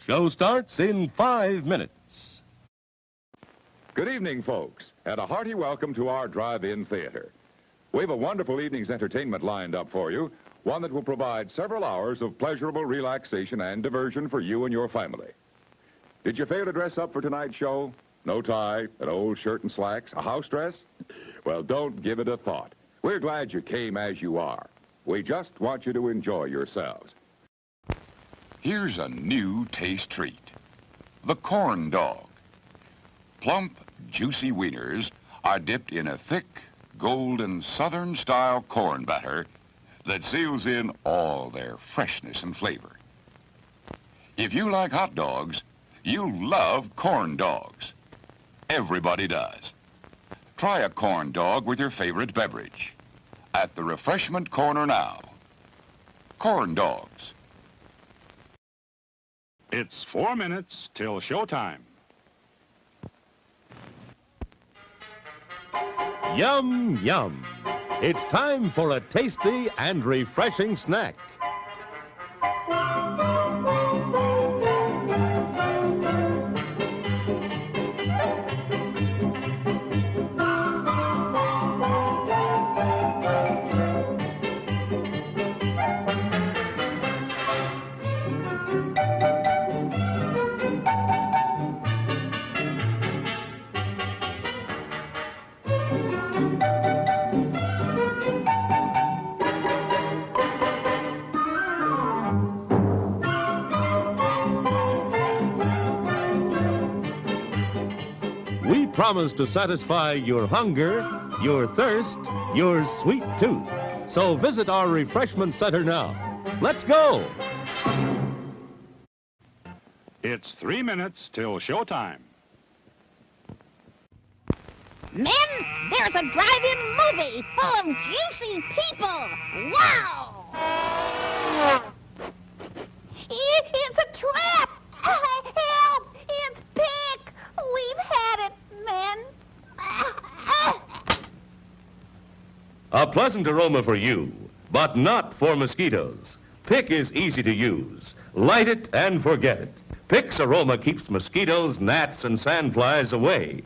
Show starts in 5 minutes. Good evening, folks, and a hearty welcome to our drive-in theater. We have a wonderful evening's entertainment lined up for you, one that will provide several hours of pleasurable relaxation and diversion for you and your family. Did you fail to dress up for tonight's show? No tie, an old shirt and slacks, a house dress? Well, don't give it a thought. We're glad you came as you are. We just want you to enjoy yourselves. Here's a new taste treat. The corn dog. Plump, juicy wieners are dipped in a thick, golden Southern-style corn batter that seals in all their freshness and flavor. If you like hot dogs, you'll love corn dogs. Everybody does. Try a corn dog with your favorite beverage. At the refreshment corner now. Corn dogs. It's 4 minutes till showtime. Yum, yum. It's time for a tasty and refreshing snack. We promise to satisfy your hunger, your thirst, your sweet tooth. So visit our refreshment center now. Let's go! It's 3 minutes till showtime. Men, there's a drive-in movie full of juicy people. Wow! It's a trap! Help! It's Pick! We've had it, men. A pleasant aroma for you, but not for mosquitoes. Pick is easy to use. Light it and forget it. Pick's aroma keeps mosquitoes, gnats, and sandflies away.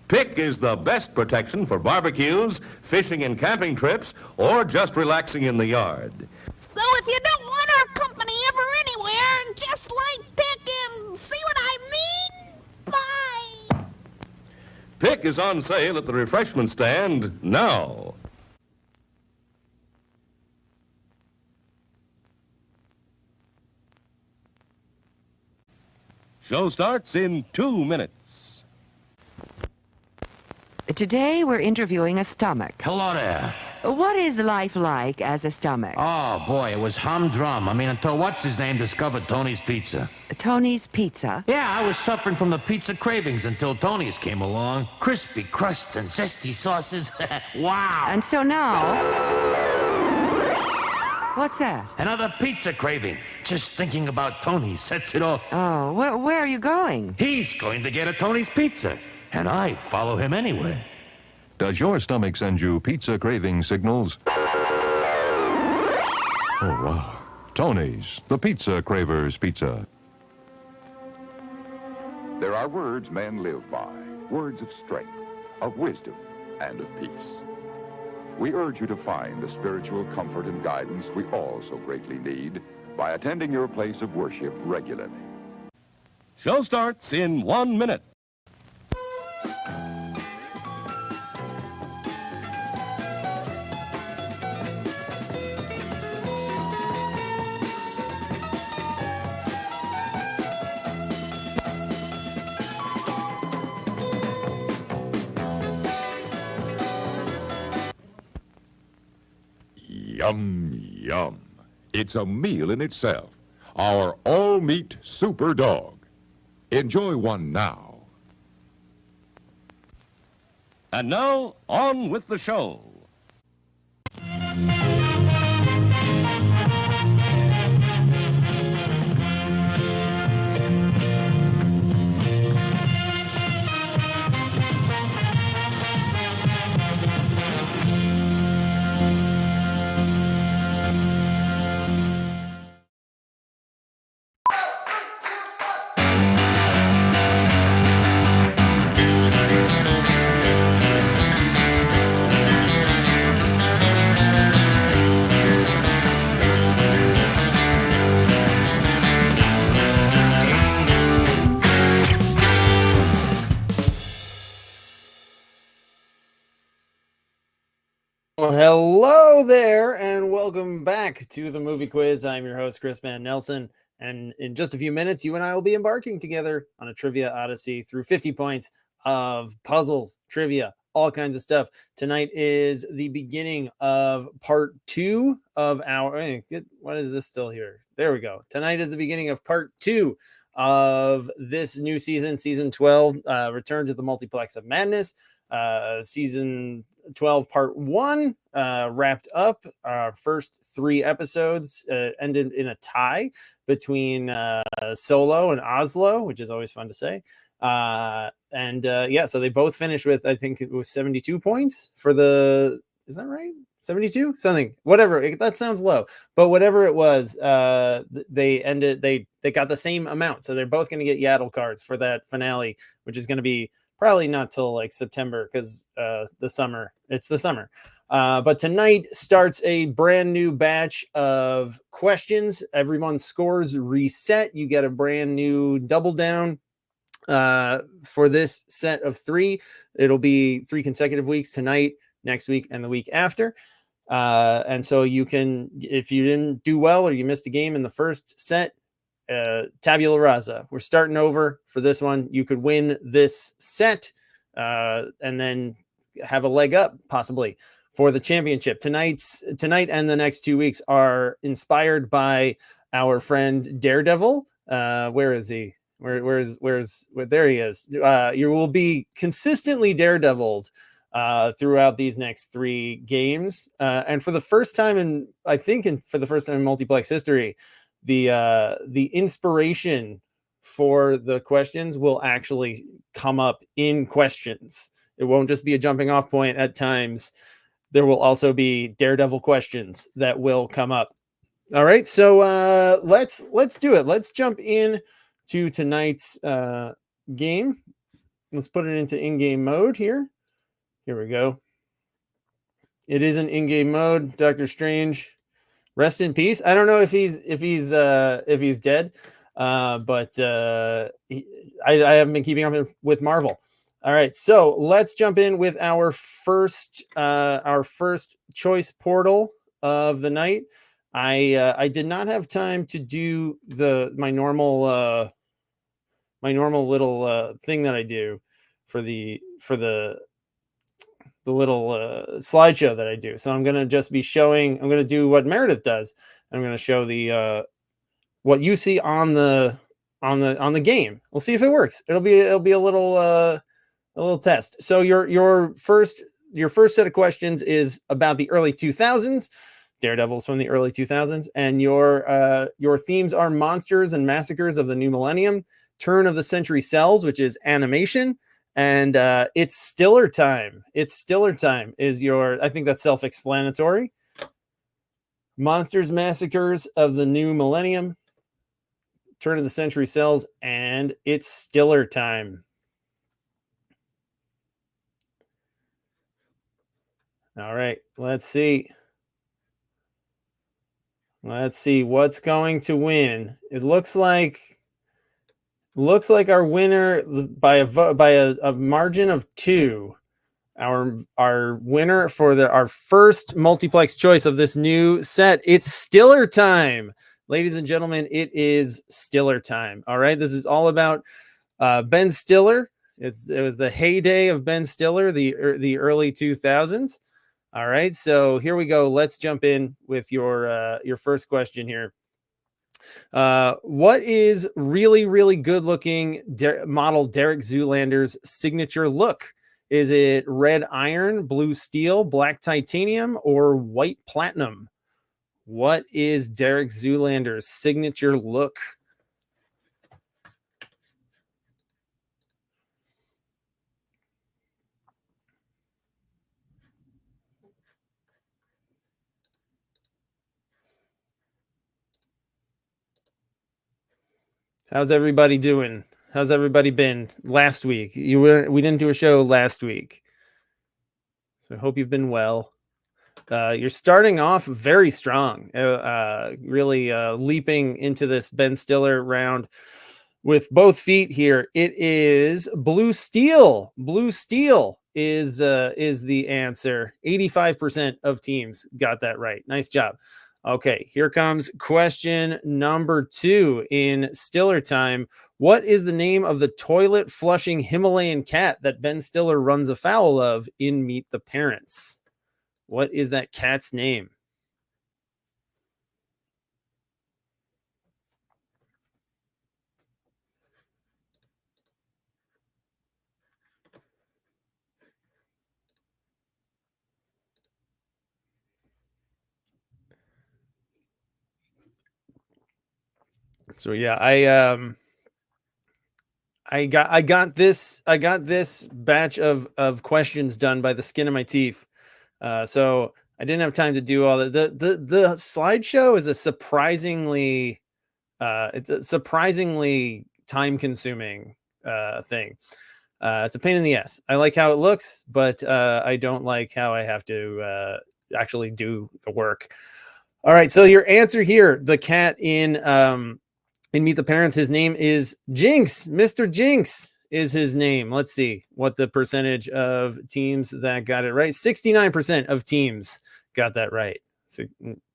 Pick is the best protection for barbecues, fishing and camping trips, or just relaxing in the yard. So if you don't want our company ever anywhere, just like Pick and see what I mean? Bye! Pick is on sale at the refreshment stand now. Show starts in 2 minutes. Today we're interviewing a stomach. Hello there. What is life like as a stomach? Oh, boy, it was humdrum. I mean, until what's-his-name discovered Tony's Pizza. Tony's Pizza? Yeah, I was suffering from the pizza cravings until Tony's came along. Crispy crust and zesty sauces. Wow. And so now... What's that? Another pizza craving. Just thinking about Tony sets it off. Oh, where are you going? He's going to get a Tony's Pizza, and I follow him anywhere. Does your stomach send you pizza craving signals? Oh, wow. Tony's, the Pizza Cravers Pizza. There are words men live by, words of strength, of wisdom, and of peace. We urge you to find the spiritual comfort and guidance we all so greatly need by attending your place of worship regularly. Show starts in 1 minute. Yum, yum. It's a meal in itself. Our all-meat super dog. Enjoy one now. And now, on with the show. Well, hello there, and welcome back to the movie quiz. I'm your host, Chris Van Nelson, and in just a few minutes, you and I will be embarking together on a trivia odyssey through 50 points of puzzles, trivia, all kinds of stuff. Tonight is the beginning of part 2 of our. What is this still here? There we go. Tonight is the beginning of part 2 of this new season, season 12, Return to the Multiplex of Madness. Season 12 part 1 wrapped up. Our first 3 episodes ended in a tie between Solo and Oslo, which is always fun to say. So they both finished with, I think it was 72 points for the, is that right? 72 something, whatever. That sounds low, but whatever it was, they got the same amount, so they're both going to get Yaddle cards for that finale, which is going to be probably not till like September, because it's the summer. But tonight starts a brand new batch of questions. Everyone's scores reset. You get a brand new double down for this set of 3. It'll be 3 consecutive weeks, tonight, next week, and the week after. And so you can, if you didn't do well or you missed a game in the first set, tabula rasa, we're starting over for this one. You could win this set and then have a leg up possibly for the championship. Tonight and the next 2 weeks are inspired by our friend Daredevil. Where is he? Where there he is. You will be consistently Daredeviled throughout these next 3 games, and for the first time in Multiplex history, the inspiration for the questions will actually come up in questions. It won't just be a jumping off point at times. There will also be Daredevil questions that will come up. All right, so let's do it. Let's jump in to tonight's game. Let's put it into in-game mode here. Here we go. It is in in-game mode. Doctor Strange, rest in peace. I don't know if he's dead, but I haven't been keeping up with Marvel. All right, so let's jump in with our first choice portal of the night. I did not have time to do my normal little thing that I do for the little slideshow that I do. So I'm going to just be showing, I'm going to do what Meredith does. I'm going to show the what you see on the game. We'll see if it works. It'll be a little test. So your first set of questions is about the early 2000s, Daredevils from the early 2000s, and your themes are monsters and massacres of the new millennium, turn of the century cells, which is animation, and it's Stiller time. It's Stiller time is your, I think that's self-explanatory. Monsters, massacres of the new millennium, turn of the century cells, and it's Stiller time. All right, let's see. Let's see what's going to win. It looks like our winner by a margin of 2. Our winner for our first multiplex choice of this new set. It's Stiller time, ladies and gentlemen. It is Stiller time. All right, this is all about Ben Stiller. It was the heyday of Ben Stiller, the early 2000s. All right, so here we go. Let's jump in with your first question here. What is really, really good looking model Derek Zoolander's signature look? Is it red iron, blue steel, black titanium, or white platinum? What is Derek Zoolander's signature look? How's everybody doing? How's everybody been last week? We didn't do a show last week, so I hope you've been well. You're starting off very strong, really leaping into this Ben Stiller round with both feet here. It is blue steel. Blue steel is the answer. 85% of teams got that right. Nice job. Okay, here comes question number 2 in Stiller time. What is the name of the toilet flushing Himalayan cat that Ben Stiller runs afoul of in Meet the Parents? What is that cat's name? So yeah, I got this batch of questions done by the skin of my teeth. So I didn't have time to do all the slideshow is a surprisingly it's a surprisingly time consuming thing. It's a pain in the ass. I like how it looks, but I don't like how I have to actually do the work. All right, so your answer here, the cat in Meet the Parents, his name is Jinx. Mr. Jinx is his name. Let's see what the percentage of teams that got it right. 69% of teams got that right. So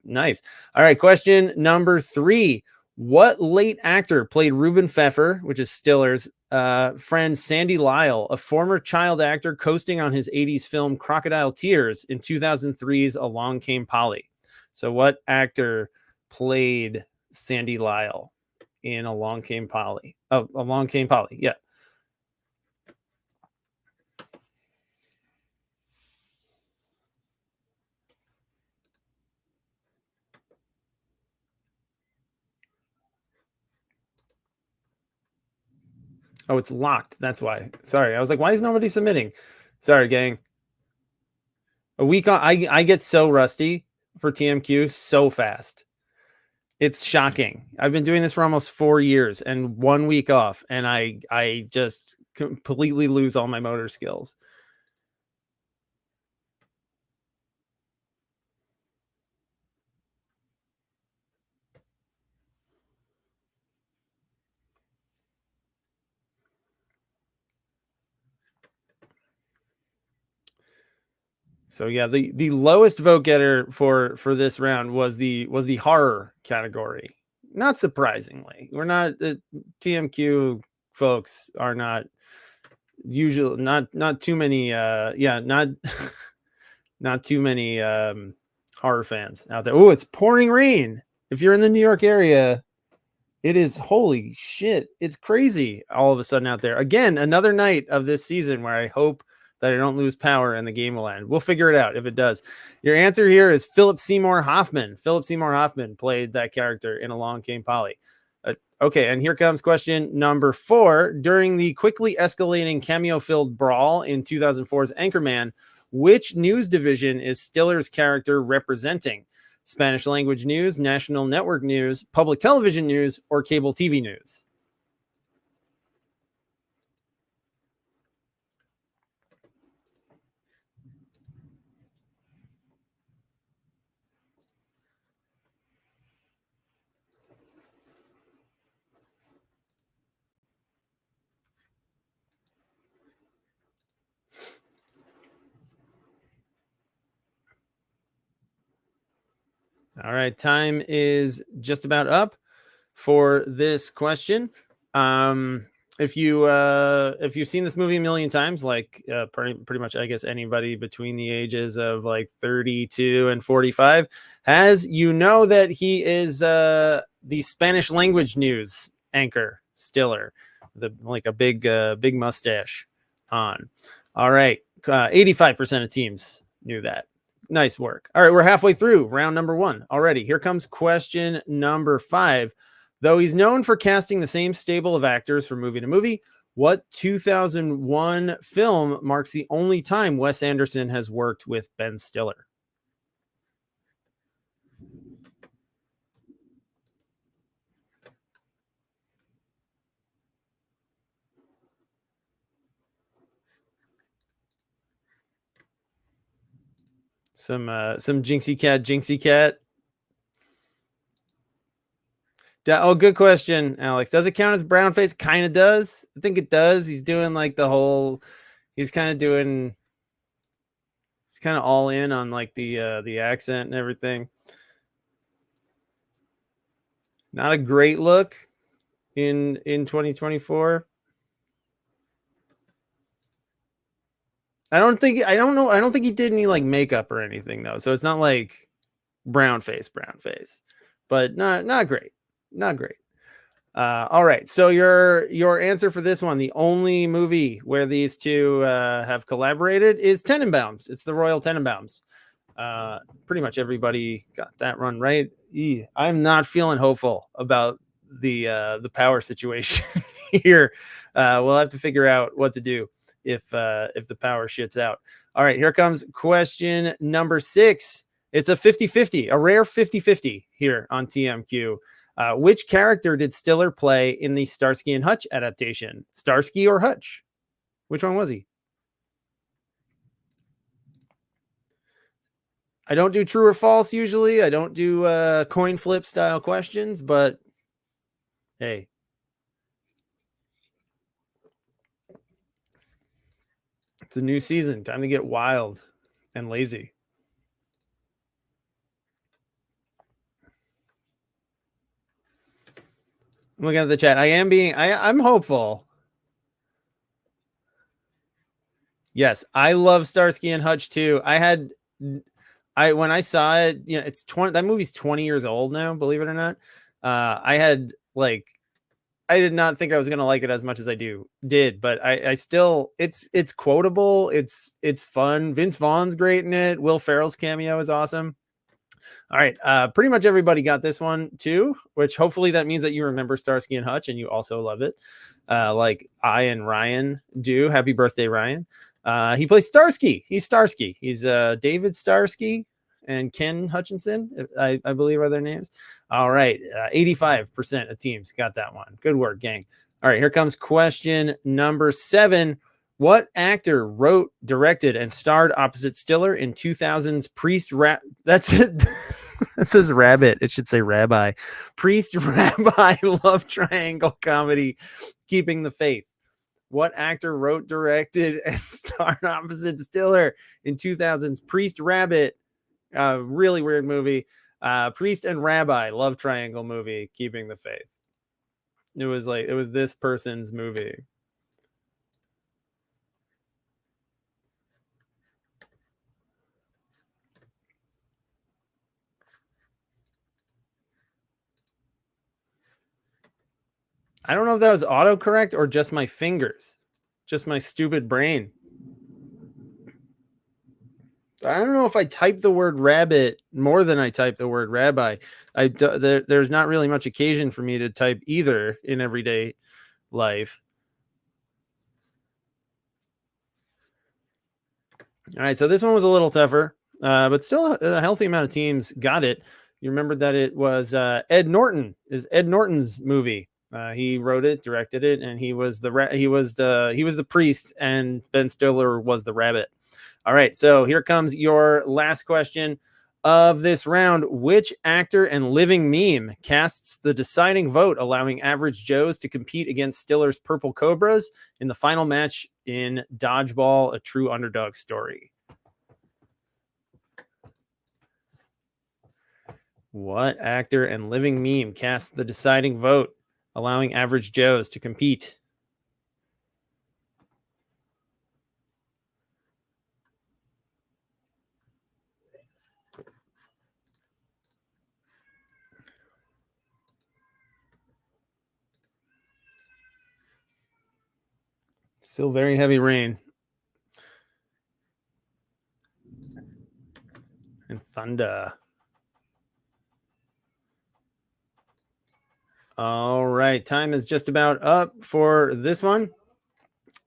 nice. All right, question number 3. What late actor played Ruben Pfeffer, which is Stiller's friend Sandy Lyle, a former child actor coasting on his 80s film Crocodile Tears in 2003's Along Came Polly? So what actor played Sandy Lyle in Along Came Polly? Oh, Along Came Polly. Yeah. Oh, it's locked. That's why. Sorry. I was like, why is nobody submitting? Sorry, gang. A week on. I get so rusty for TMQ so fast. It's shocking. I've been doing this for almost 4 years and 1 week off, and I just completely lose all my motor skills. So yeah, the lowest vote getter for this round was the horror category. Not surprisingly, we're not the TMQ folks are not usually not too many not too many horror fans out there. Oh, it's pouring rain. If you're in the New York area, it is holy shit. It's crazy all of a sudden out there. Again, another night of this season where I hope that I don't lose power and the game will end. We'll figure it out if it does. Your answer here is Philip Seymour Hoffman. Philip Seymour Hoffman played that character in Along Came Polly. Okay, and here comes question number 4. During the quickly escalating cameo-filled brawl in 2004's Anchorman, which news division is Stiller's character representing? Spanish language news, national network news, public television news, or cable TV news? All right, time is just about up for this question. If you've seen this movie a million times, like pretty much, I guess anybody between the ages of like 32 and 45 has, that he is the Spanish language news anchor Stiller, like a big mustache on. All right, 85% of teams knew that. Nice work. All right, we're halfway through round number 1 already. Here comes question number 5. Though he's known for casting the same stable of actors from movie to movie, what 2001 film marks the only time Wes Anderson has worked with Ben Stiller? Some Jinxie Cat. Oh, good question, Alex. Does it count as brown face? Kind of does. I think it does. He's doing like he's kind of doing He's kind of all in on like the accent and everything. Not a great look in 2024. I don't think he did any like makeup or anything though. So it's not like brown face, but not great. Not great. All right. So your answer for this one, the only movie where these two have collaborated is Tenenbaums. It's the Royal Tenenbaums. Pretty much everybody got that one right. I'm not feeling hopeful about the power situation here. We'll have to figure out what to do if the power shits out. All right, here comes question number 6. It's a 50-50, a rare 50-50 here on TMQ. Which character did Stiller play in the Starsky and Hutch adaptation? Starsky or Hutch? Which one was he? I don't do true or false usually. I don't do coin flip style questions, but hey. It's a new season. Time to get wild and lazy. I'm looking at the chat. I'm hopeful. Yes, I love Starsky and Hutch too. When I saw it, it's 20. That movie's 20 years old now, believe it or not. I did not think I was gonna like it as much as I did, but I still, it's quotable. It's fun. Vince Vaughn's great in it. Will Ferrell's cameo is awesome. All right, pretty much everybody got this one too, which hopefully that means that you remember Starsky and Hutch and you also love it, like I and Ryan do. Happy birthday, Ryan. He plays Starsky. He's Starsky. He's David Starsky and Ken Hutchinson, I believe are their names. All right, 85% of teams got that one. Good work, gang. All right, here comes question number 7. What actor wrote, directed, and starred opposite Stiller in 2000's Priest Rap? That's it. That says rabbit. It should say rabbi. Priest Rabbi love triangle comedy, Keeping the Faith. What actor wrote, directed, and starred opposite Stiller in 2000's Priest Rabbit? Really weird movie. Priest and Rabbi love triangle movie, Keeping the Faith. It was this person's movie. I don't know if that was autocorrect or just my fingers, just my stupid brain. I don't know if I typed the word rabbit more than I typed the word rabbi. There's not really much occasion for me to type either in everyday life. All right, so this one was a little tougher, but still a healthy amount of teams got it. You remembered that it was Ed Norton's movie. He wrote it, directed it, and he was the priest, and Ben Stiller was the rabbit. All right, so here comes your last question of this round. Which actor and living meme casts the deciding vote, allowing Average Joes to compete against Stiller's Purple Cobras in the final match in Dodgeball, A True Underdog Story? What actor and living meme casts the deciding vote, allowing Average Joes to compete? Still very heavy rain and thunder. All right, time is just about up for this one.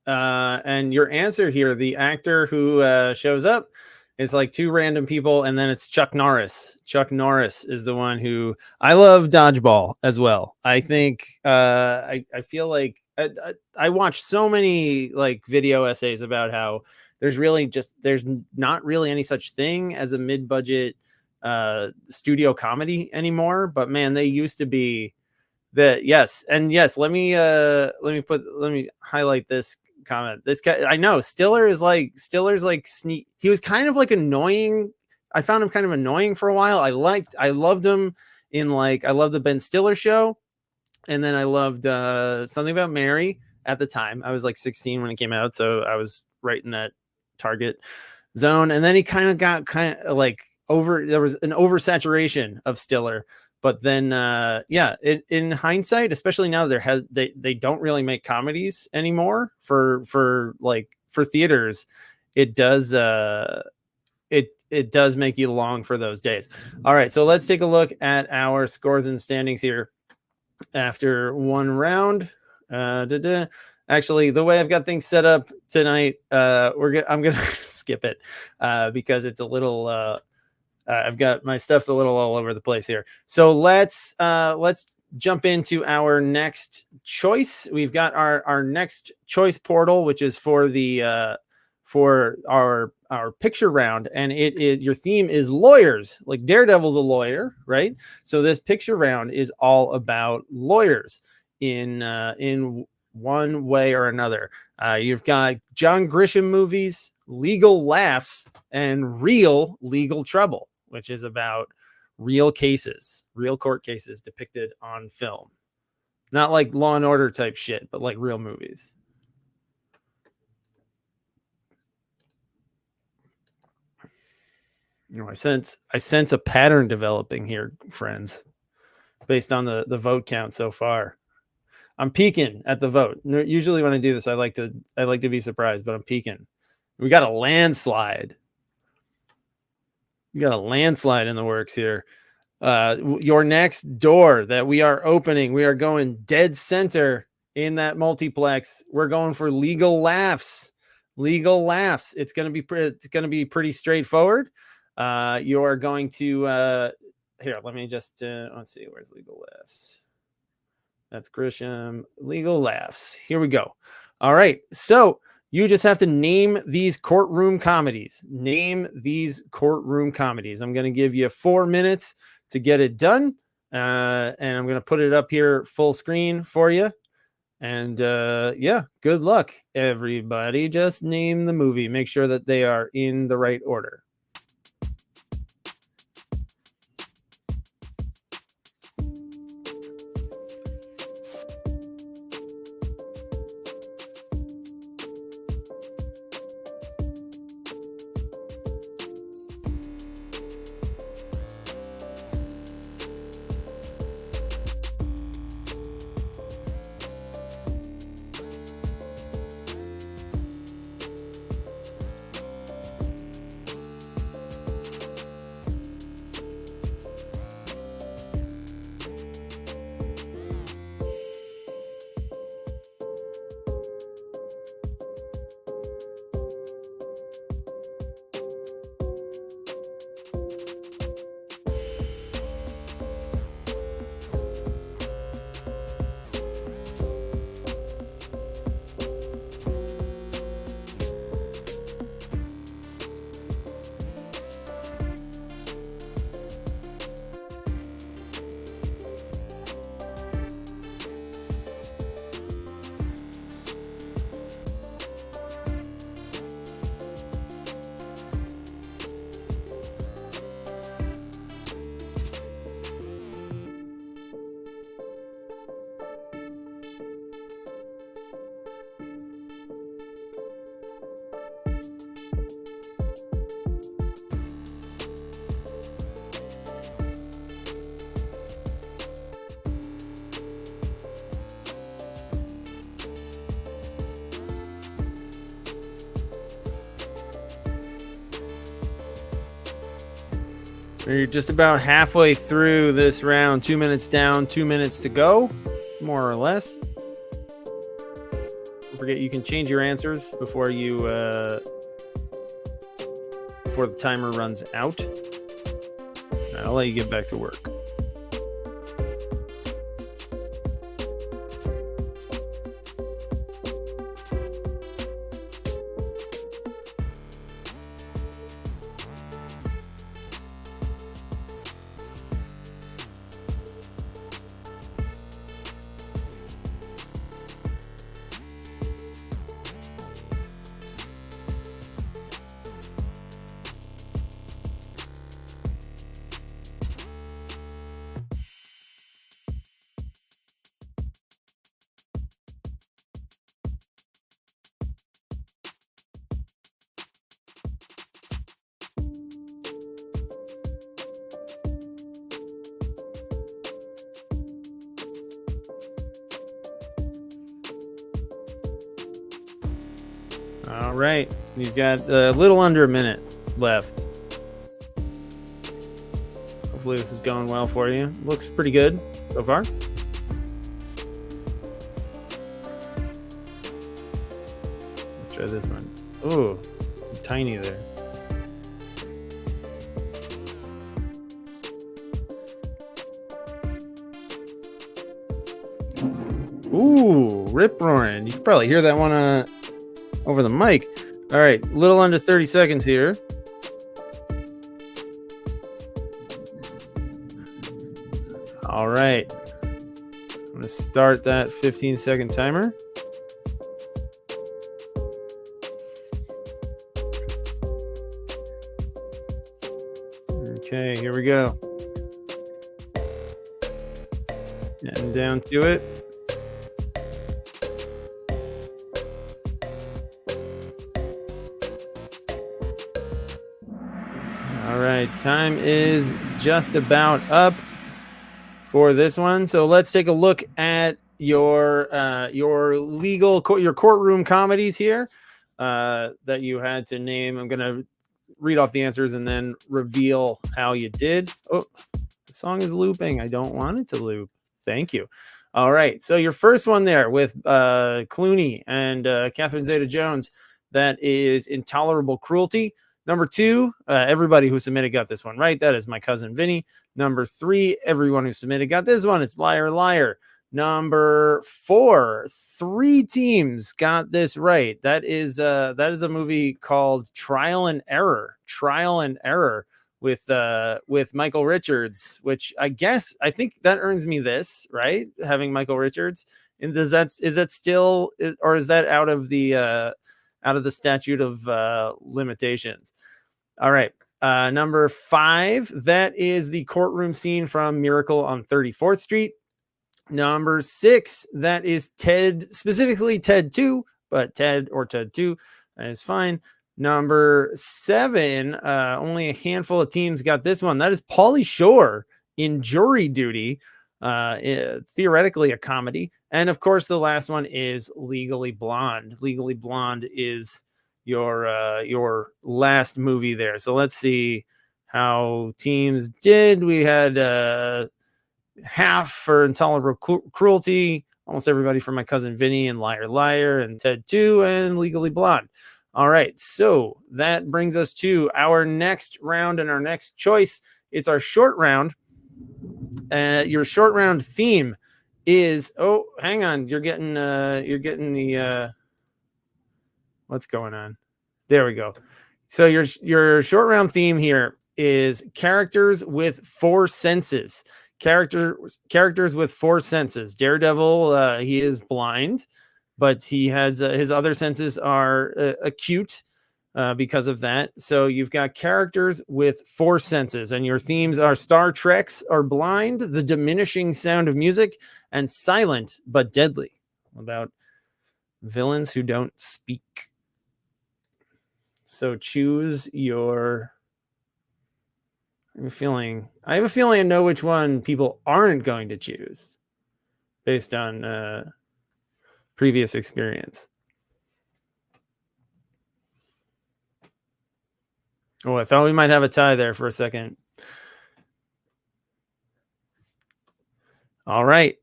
And your answer here, the actor who shows up, is like two random people, and then it's Chuck Norris. Chuck Norris is the one who, I love Dodgeball as well. I think I feel like I watch so many like video essays about how there's not really any such thing as a mid-budget studio comedy anymore. But man, they used to be that. Yes, and yes. Let me highlight this comment. This guy, I know Stiller's like sneak. He was kind of like annoying. I found him kind of annoying for a while. I loved him in I loved the Ben Stiller show. And then I loved Something About Mary at the time. I was like 16 when it came out. So I was right in that target zone. And then he kind of got there was an oversaturation of Stiller. But then, in hindsight, especially now they don't really make comedies anymore for theaters. It does it does make you long for those days. All right, so let's take a look at our scores and standings here after one round. Actually, the way I've got things set up tonight, I'm gonna skip it because it's a little. I've got my stuff's a little all over the place here. So let's jump into our next choice. We've got our next choice portal, which is for the for our picture round, and it is, your theme is lawyers. Like Daredevil's a lawyer, right? So this picture round is all about lawyers in one way or another. You've got John Grisham movies, legal laughs, and real legal trouble, which is about real cases, real court cases depicted on film. Not like Law and Order type shit, but like real movies. You know, I sense a pattern developing here, friends, based on the vote count so far. I'm peeking at the vote. Usually when I do this, I like to be surprised, but I'm peeking. We got a landslide. We got a landslide in the works here. Your next door that we are opening, we are going dead center in that multiplex. We're going for legal laughs. Legal laughs. It's gonna be pretty straightforward. You are going to here. Let me just let's see. Where's legal laughs? That's Grisham. Legal laughs. Here we go. All right. So you just have to name these courtroom comedies. Name these courtroom comedies. I'm going to give you 4 minutes to get it done. And I'm going to put it up here full screen for you. And yeah, good luck, everybody. Just name the movie. Make sure that they are in the right order. We're just about halfway through this round. 2 minutes down, 2 minutes to go, more or less. Don't forget, you can change your answers before the timer runs out. I'll let you get back to work. All right. You've got a little under a minute left. Hopefully this is going well for you. Looks pretty good so far. Let's try this one. Oh, tiny there. Ooh, rip roaring. You can probably hear that one over the mic. All right, a little under 30 seconds here. All right. I'm going to start that 15-second timer. Okay, here we go. And down to it. All right, time is just about up for this one. So let's take a look at your courtroom comedies here that you had to name. I'm going to read off the answers and then reveal how you did. Oh, the song is looping. I don't want it to loop. Thank you. All right. So your first one there with Clooney and Catherine Zeta-Jones, that is Intolerable Cruelty. Number 2, everybody who submitted got this one right. That is My Cousin Vinny. Number 3, everyone who submitted got this one. It's Liar Liar. Number 4, 3 teams got this right. That is a movie called Trial and Error. Trial and Error with Michael Richards, which I think that earns me this, right? Having Michael Richards. And is that still, or is that out of the statute of limitations? All right. Number 5, that is the courtroom scene from Miracle on 34th Street. Number 6, that is Ted, specifically Ted 2, but Ted or Ted 2, that is fine. Number 7, only a handful of teams got this one. That is Pauly Shore in Jury Duty, theoretically a comedy. And of course, the last one is Legally Blonde. Legally Blonde is your last movie there. So let's see how teams did. We had half for Intolerable Cruelty, almost everybody for My Cousin Vinny and Liar Liar and Ted 2 and Legally Blonde. All right, so that brings us to our next round and our next choice. It's our short round. Your short round theme is, oh, hang on, you're getting the what's going on? There we go. So your short round theme here is characters with 4 senses. Characters with 4 senses. Daredevil, he is blind, but he has his other senses are acute because of that. So you've got characters with 4 senses, and your themes are Star Trek's are blind, the diminishing sound of music, and silent but deadly. About villains who don't speak. So choose your. I have a feeling I know which one people aren't going to choose based on previous experience. Oh, I thought we might have a tie there for a second. All right.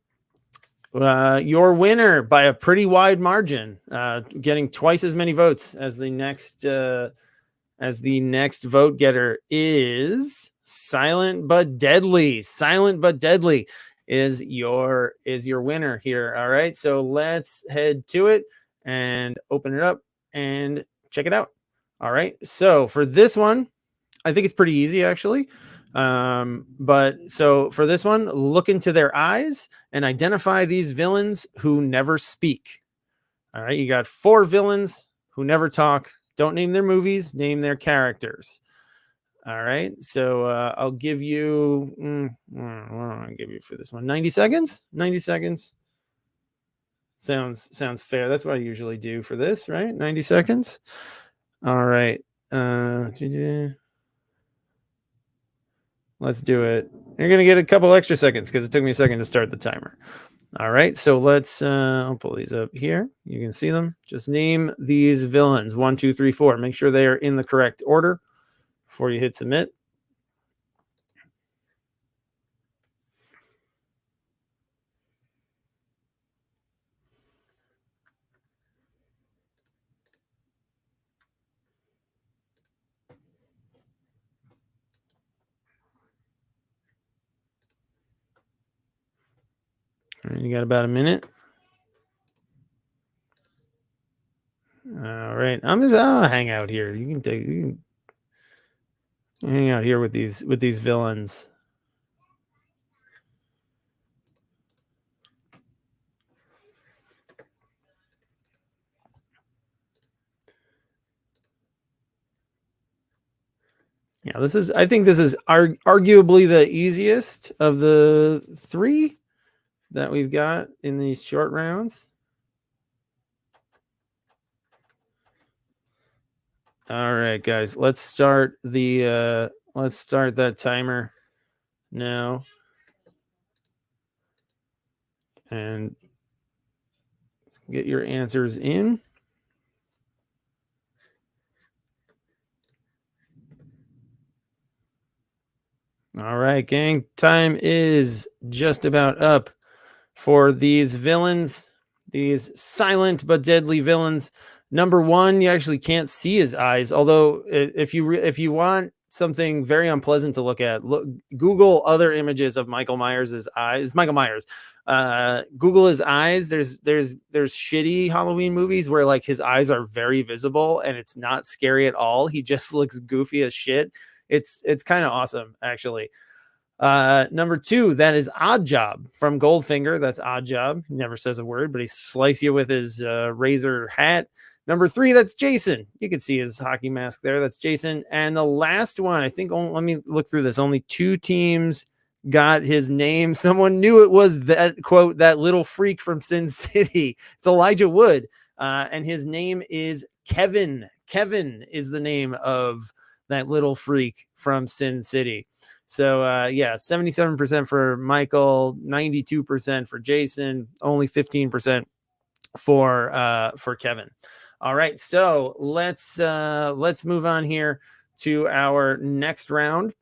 Your winner by a pretty wide margin, getting twice as many votes as the next vote getter is Silent But Deadly. Silent But Deadly is your winner here. All right, so let's head to it and open it up and check it out. All right, so for this one, I think it's pretty easy actually. But so for this one, look into their eyes and identify these villains who never speak. All right, you got 4 villains who never talk. Don't name their movies, name their characters. All right, so I'll give you, what do I give you for this one? 90 seconds? 90 seconds. Sounds fair. That's what I usually do for this, right? 90 seconds. All right. Let's do it. You're going to get a couple extra seconds because it took me a second to start the timer. All right, so let's I'll pull these up here. You can see them. Just name these villains. 1, 2, 3, 4. Make sure they are in the correct order before you hit submit. All right, you got about a minute. All right, I'll hang out here. You can hang out here with these villains. Yeah, I think this is arguably the easiest of the 3 that we've got in these short rounds. All right, guys, let's start that timer now. And get your answers in. All right, gang, time is just about up for these villains, these silent but deadly villains. Number 1, you actually can't see his eyes, although if you want something very unpleasant to look at, Google other images of Michael Myers' eyes. Michael Myers. Google his eyes. There's shitty Halloween movies where like his eyes are very visible and it's not scary at all. He just looks goofy as shit. It's kind of awesome, actually. Number 2, that is Odd Job from Goldfinger. That's Odd Job. He never says a word, but he slices you with his razor hat. Number 3, that's Jason. You can see his hockey mask there. That's Jason. And the last one, I think, let me look through this. Only 2 teams got his name. Someone knew it was that, quote, that little freak from Sin City. It's Elijah Wood. And his name is Kevin. Kevin is the name of that little freak from Sin City. So, 77% for Michael, 92% for Jason, only 15% for Kevin. All right, so let's move on here to our next round,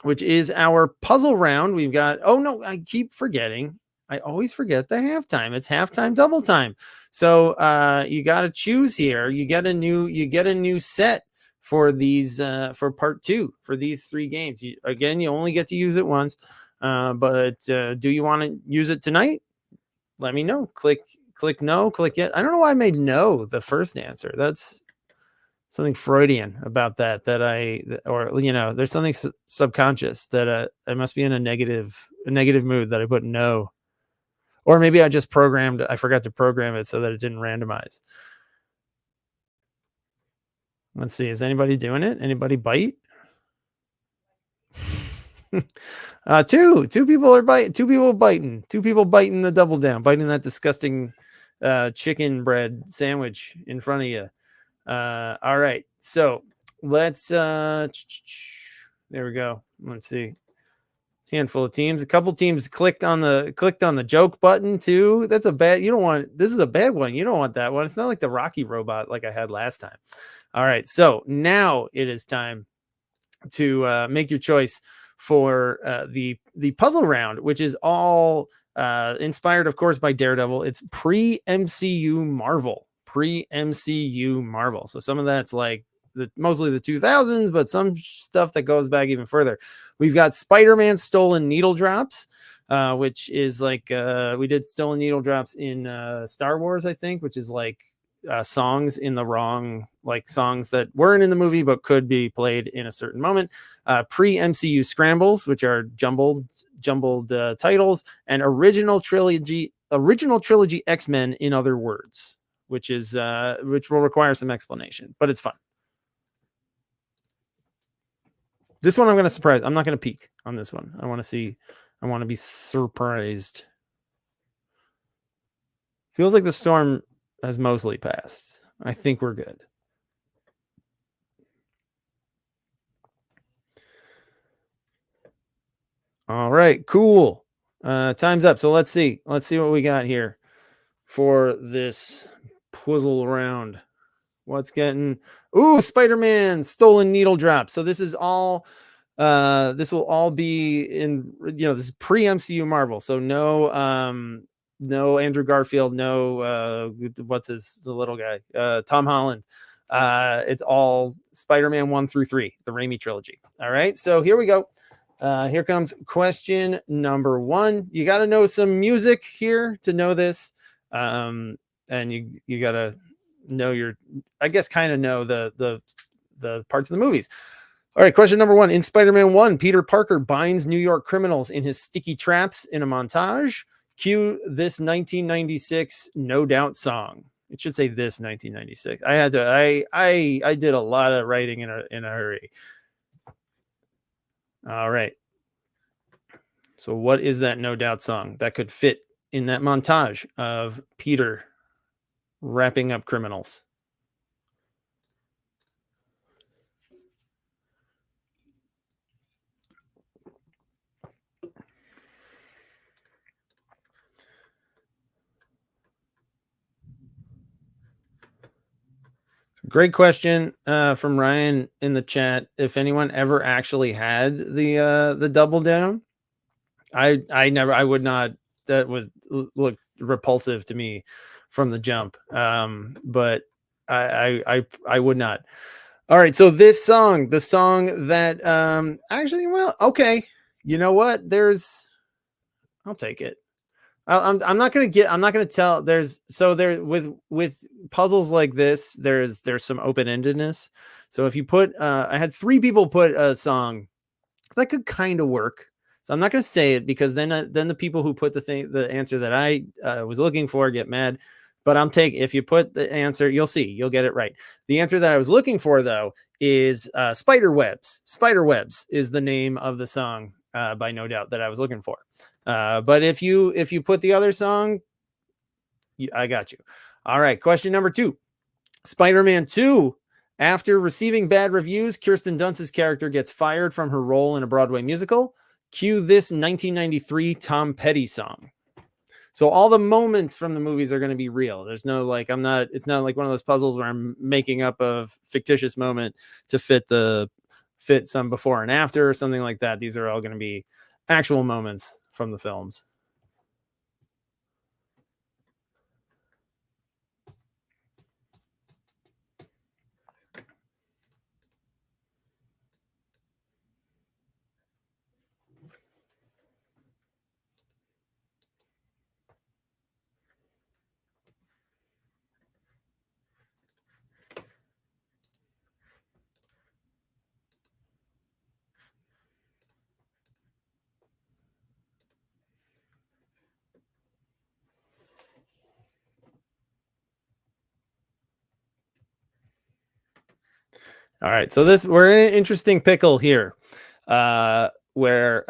which is our puzzle round. We've got, oh no, I keep forgetting. I always forget the halftime. It's halftime double time. So you got to choose here. You get a new set for these for part 2 for these 3 games. You only get to use it once, but do you want to use it tonight? Let me know. Click no, click yes. I don't know why I made no the first answer. That's something Freudian about that or there's something subconscious that I must be in a negative mood that I put no, or maybe I forgot to program it so that it didn't randomize. Let's see. Is anybody doing it? Anybody bite? 2 people are biting. 2 people biting. 2 people biting the double down, biting that disgusting chicken bread sandwich in front of you. All right. So let's there we go. Let's see. Handful of teams. A couple teams clicked on the joke button too. That's a bad. You don't want. This is a bad one. You don't want that one. It's not like the Rocky robot like I had last time. All right. So now it is time to make your choice for the puzzle round, which is all inspired, of course, by Daredevil. It's pre-MCU Marvel. So some of that's like mostly the 2000s, but some stuff that goes back even further. We've got Spider-Man Stolen Needle Drops, which is like we did Stolen Needle Drops in Star Wars, I think, which is like songs in the wrong, like songs that weren't in the movie but could be played in a certain moment. Pre-MCU Scrambles, which are jumbled titles, and original trilogy X-Men, in other words, which will require some explanation, but it's fun. This one I'm going to surprise. I'm not going to peek on this one. I want to be surprised. Feels like the storm has mostly passed. I think we're good. All right, cool. Time's up. So let's see. Let's see what we got here for this puzzle round. What's getting? Ooh, Spider-Man stolen needle drop. So this is all. This will all be in. This is pre-MCU Marvel. So no Andrew Garfield. No. What's the little guy? Tom Holland. It's all Spider-Man 1 through 3, the Raimi trilogy. All right. So here we go. Here comes question number 1. You got to know some music here to know this. And you got to know kind of know the parts of the movies. All right. Question number 1. In Spider-Man 1, Peter Parker binds New York criminals in his sticky traps in a montage. Cue this 1996 No Doubt song. It should say this 1996. I did a lot of writing in a hurry. All right. So what is that No Doubt song that could fit in that montage of Peter wrapping up criminals? Great question from Ryan in the chat. If anyone ever actually had the double down, I would not. That was look repulsive to me from the jump. But I would not. All right, so this song, the song that actually, well, okay, you know what? I'll take it. I'm not gonna tell. There's with puzzles like this, there's some open-endedness. So if you put, I had 3 people put a song that could kind of work. So I'm not gonna say it because then the people who put the answer that I was looking for get mad. But if you put the answer, you'll get it right. The answer that I was looking for though is Spiderwebs. Spiderwebs is the name of the song by No Doubt that I was looking for. But if you put the other song, I got you. All right. Question number 2. Spider-Man 2. After receiving bad reviews, Kirsten Dunst's character gets fired from her role in a Broadway musical. Cue this 1993 Tom Petty song. So all the moments from the movies are going to be real. There's no it's not like one of those puzzles where I'm making up a fictitious moment to fit some before and after or something like that. These are all going to be actual moments from the films. All right, so we're in an interesting pickle here, where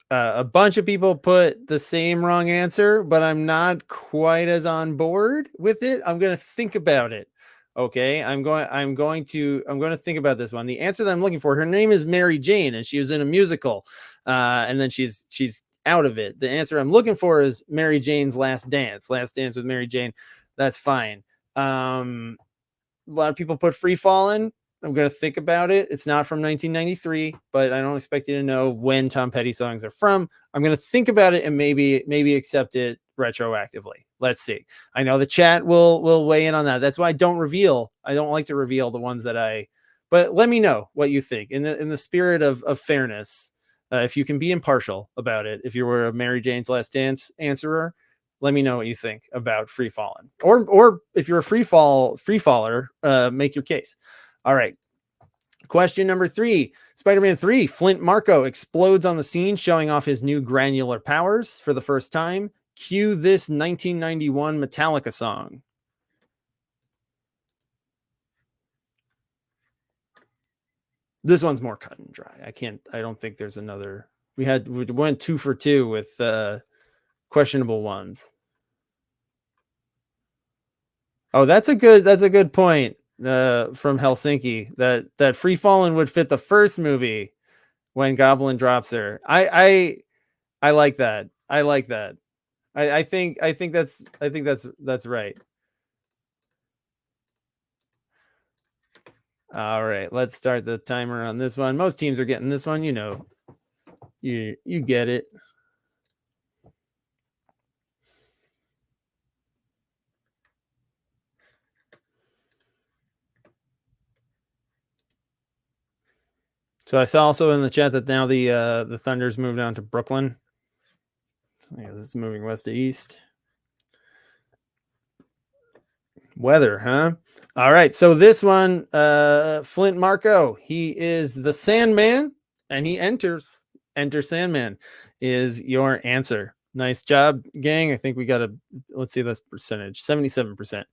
a bunch of people put the same wrong answer, but I'm not quite as on board with it. I'm going to think about it. Okay, I'm going to think about this one. The answer that I'm looking for, her name is Mary Jane, and she was in a musical, and then she's out of it. The answer I'm looking for is Mary Jane's Last Dance. Last Dance with Mary Jane. That's fine. A lot of people put Free Fallin'. I'm going to think about it. It's not from 1993, but I don't expect you to know when Tom Petty songs are from. I'm going to think about it and maybe accept it retroactively. Let's see. I know the chat will weigh in on that. That's why I don't like to reveal the ones but let me know what you think in the spirit of fairness. If you can be impartial about it, if you were a Mary Jane's Last Dance answerer, let me know what you think about Free Fallin'. Or if you're a free faller, make your case. All right. Question number 3. Spider-Man 3. Flint Marko explodes on the scene, showing off his new granular powers for the first time. Cue this 1991 Metallica song. This one's more cut and dry. I don't think there's another. We went 2 for 2 with questionable ones. Oh, that's a good point from Helsinki that Free Fallin' would fit the first movie when Goblin drops her. I I like that. I like that. I think that's right. All right, let's start the timer on this one. Most teams are getting this one, you get it. So I saw also in the chat that now the Thunder's moved on to Brooklyn. So yeah, this is moving west to east. Weather, huh? All right. So this one, Flint Marco, he is the Sandman, and he enters. Enter Sandman is your answer. Nice job, gang. I think we got let's see this percentage, 77%. All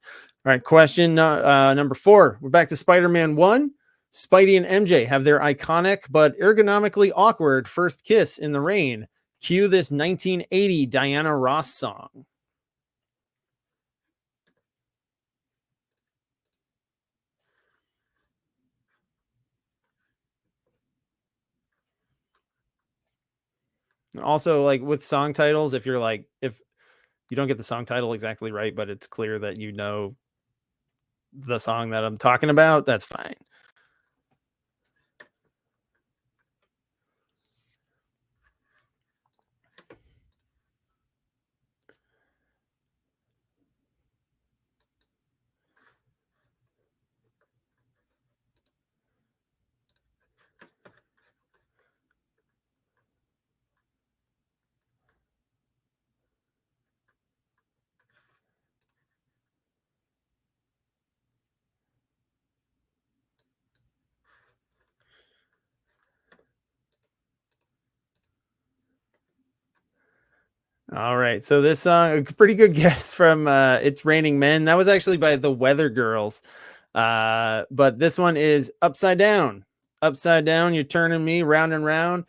right. Question number 4. We're back to Spider-Man 1. Spidey and MJ have their iconic but ergonomically awkward first kiss in the rain. Cue this 1980 Diana Ross song. Also, like with song titles, if you don't get the song title exactly right, but it's clear that you know the song that I'm talking about, that's fine. All right. So this song, a pretty good guess from It's Raining Men. That was actually by the Weather Girls. But this one is Upside Down. Upside Down, you're turning me round and round.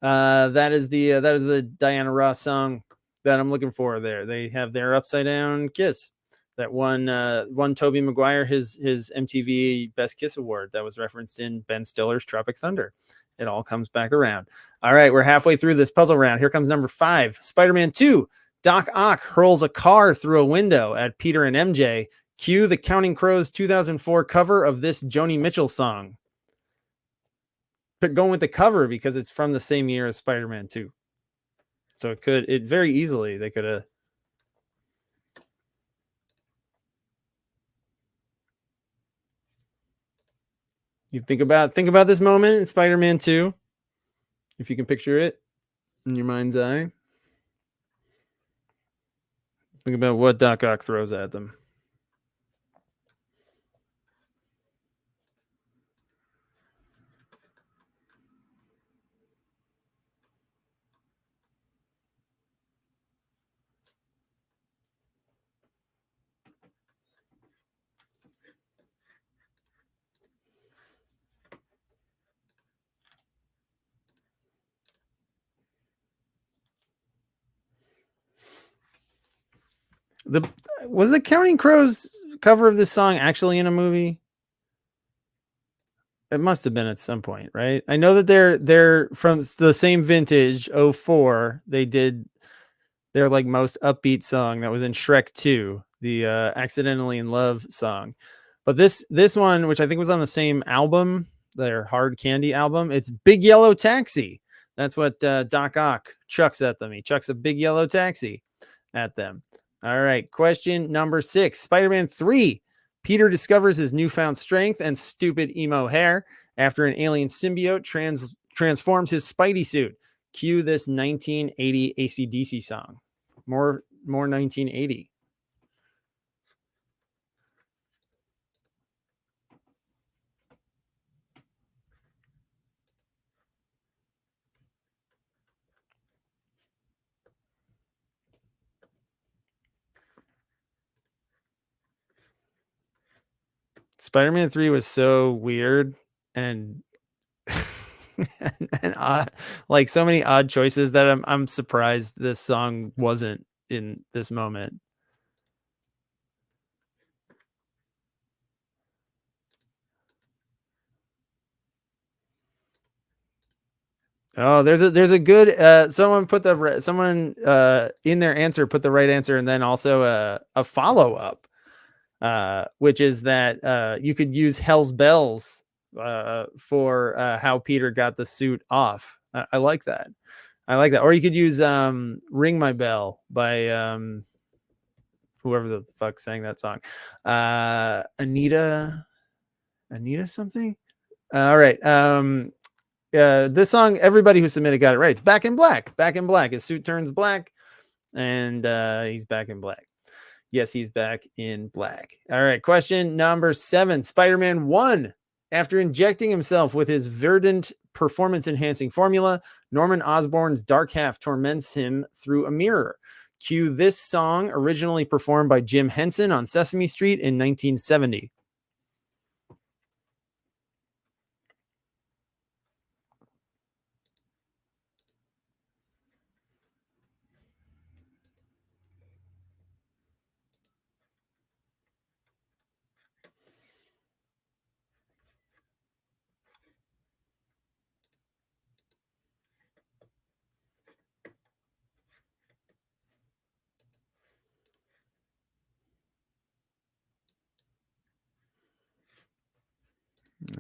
That is the Diana Ross song that I'm looking for there. They have their Upside Down Kiss. That won Tobey Maguire his MTV Best Kiss Award that was referenced in Ben Stiller's Tropic Thunder. It all comes back around. All right, we're halfway through this puzzle round. Here comes number 5. Spider-Man 2. Doc Ock hurls a car through a window at Peter and MJ. Cue the Counting Crows 2004 cover of this Joni Mitchell song. But going with the cover because it's from the same year as Spider-Man 2. So it very easily, they could have. You think about this moment in Spider-Man 2, if you can picture it in your mind's eye. Think about what Doc Ock throws at them. Was the Counting Crows cover of this song actually in a movie? It must have been at some point, right? I know that they're from the same vintage, 04. They did their like most upbeat song that was in Shrek 2, the Accidentally in Love song. But this one, which I think was on the same album, their Hard Candy album, it's Big Yellow Taxi. That's what Doc Ock chucks at them. He chucks a big yellow taxi at them. All right, question number 6. Spider-Man 3. Peter discovers his newfound strength and stupid emo hair after an alien symbiote transforms his Spidey suit. Cue this 1980 AC/DC song. More 1980. Spider-Man 3 was so weird and and odd, like so many odd choices that I'm surprised this song wasn't in this moment. Oh, there's a good someone put the someone in their answer put the right answer, and then also a follow up, which is that you could use Hell's Bells for how Peter got the suit off. I like that. I like that. Or you could use Ring My Bell by whoever the fuck sang that song. Anita something. All right. This song, everybody who submitted got it right. It's Back in Black. Back in Black. His suit turns black, and he's back in black. Yes, he's back in black. All right. Question number 7. Spider-Man 1. After injecting himself with his verdant performance-enhancing formula, Norman Osborn's dark half torments him through a mirror. Cue this song, originally performed by Jim Henson on Sesame Street in 1970.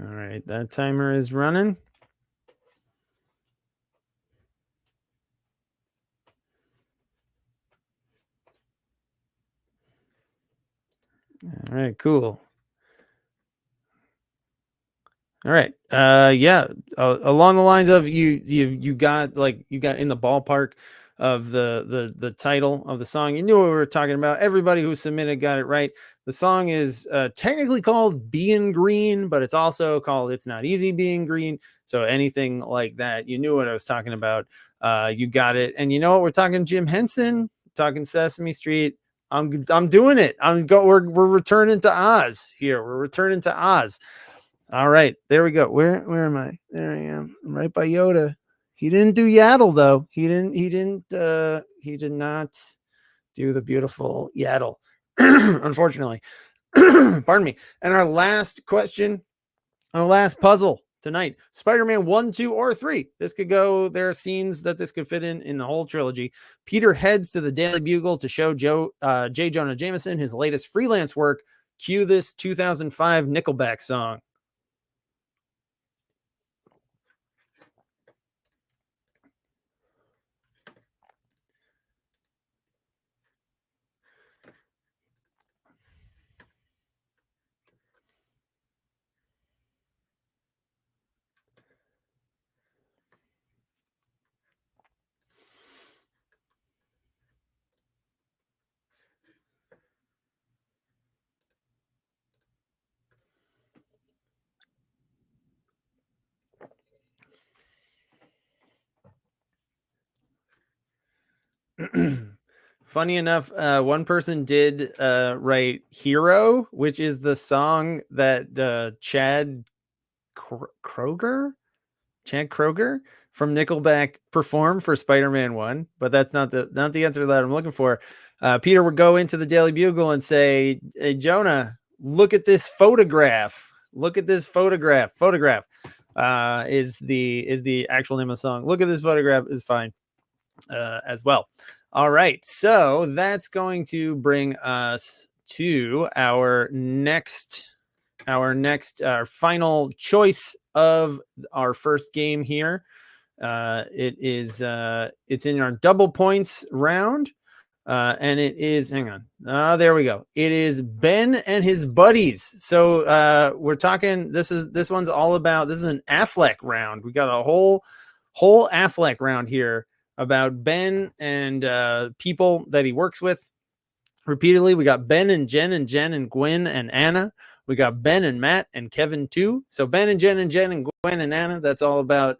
All right, that timer is running. All right, cool. All right. Yeah. Along the lines of you got in the ballpark of the title of the song. You knew what we were talking about. Everybody who submitted got it right. The song is technically called Being Green, but it's also called It's Not Easy Being Green. So anything like that, you knew what I was talking about. You got it. And you know what? We're talking Jim Henson, talking Sesame Street. I'm doing it. We're returning to Oz here. We're returning to Oz. All right, there we go. Where am I? There I am. I'm right by Yoda. He didn't do Yaddle though. He did not do the beautiful Yaddle. Unfortunately. Pardon me. And our last question, our last puzzle tonight. Spider-Man 1, 2, or 3. This could go, there are scenes that this could fit in the whole trilogy. Peter heads to the Daily Bugle to show J. Jonah Jameson his latest freelance work. Cue this 2005 Nickelback song. Funny enough, one person did write Hero, which is the song that Chad Kroger from Nickelback performed for Spider-Man 1, but that's not the answer that I'm looking for. Peter would go into the Daily Bugle and say, "Hey, Jonah, look at this photograph. Look at this photograph. Photograph is the actual name of the song. Look at this photograph is fine as well." All right, so that's going to bring us to our final choice of our first game here. It's in our double points round, and it is, hang on, there we go. It is Ben and his buddies. So we're talking, this one's all about, this is an Affleck round. We got a whole Affleck round here about Ben and people that he works with repeatedly. We got Ben and Jen and Gwen and Anna. We got Ben and Matt and Kevin too. So Ben and Jen and Gwen and Anna, that's all about